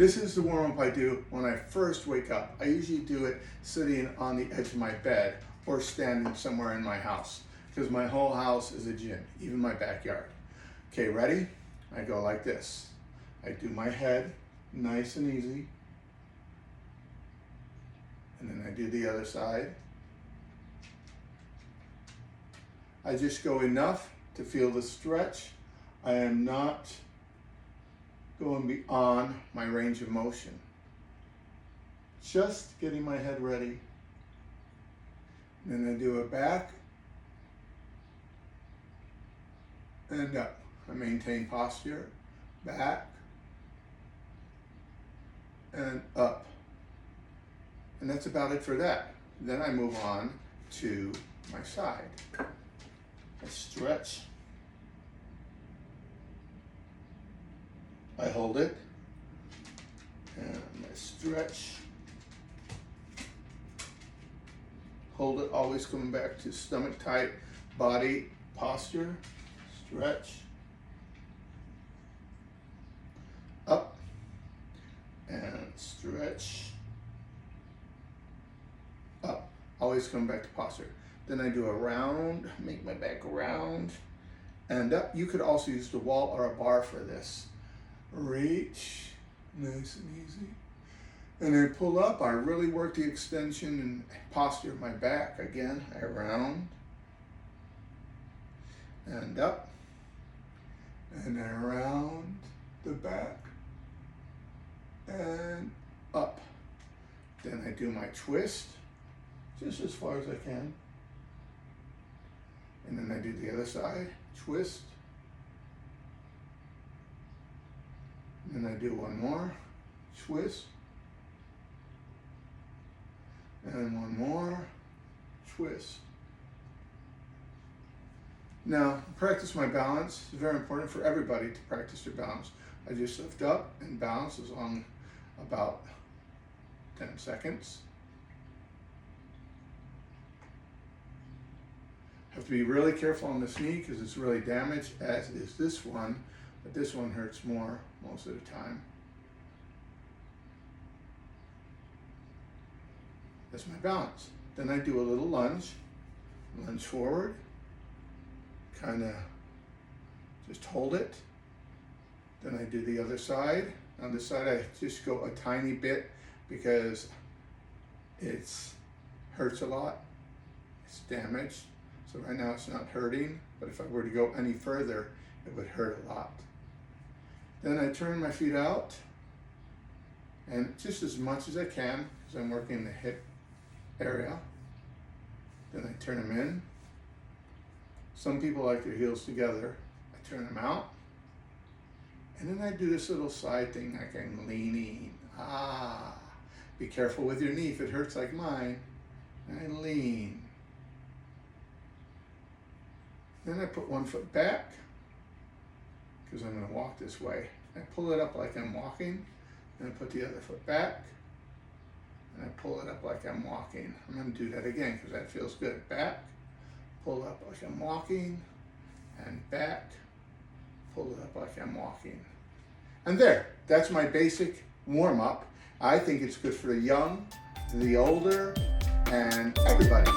This is the warm-up I do when I first wake up. I usually do it sitting on the edge of my bed or standing somewhere in my house because my whole house is a gym, even my backyard. Okay, ready? I go like this. I do my head nice and easy. And then I do the other side. I just go enough to feel the stretch. I am not going beyond my range of motion. Just getting my head ready. And then I do it back and up. I maintain posture, back and up. And that's about it for that. Then I move on to my side. I stretch. I hold it. And I stretch. Hold it, always coming back to stomach tight, body posture. Stretch. Up. And stretch. Up. Always come back to posture. Then I do a round, make my back round and up. You could also use the wall or a bar for this. Reach, nice and easy. And then pull up. I really work the extension and posture of my back. Again, I round and up and I round the back and up. Then I do my twist just as far as I can. And then I do the other side, twist. And then I do one more, twist. And one more, twist. Now, practice my balance. It's very important for everybody to practice their balance. I just lift up and balance as long about 10 seconds. Have to be really careful on this knee because it's really damaged, as is this one, but this one hurts more most of the time. That's my balance. Then I do a little lunge forward, kind of just hold it. Then I do the other side. On this side I just go a tiny bit because it hurts a lot, it's damaged. So right now it's not hurting, but if I were to go any further, it would hurt a lot. Then I turn my feet out, and just as much as I can, because I'm working the hip area. Then I turn them in. Some people like their heels together. I turn them out. And then I do this little side thing, like I'm leaning. Be careful with your knee if it hurts like mine. I lean. Then I put one foot back, because I'm going to walk this way. I pull it up like I'm walking, and I put the other foot back, and I pull it up like I'm walking. I'm going to do that again, because that feels good. Back, pull up like I'm walking, and back, pull it up like I'm walking. And there, that's my basic warm-up. I think it's good for the young, the older, and everybody.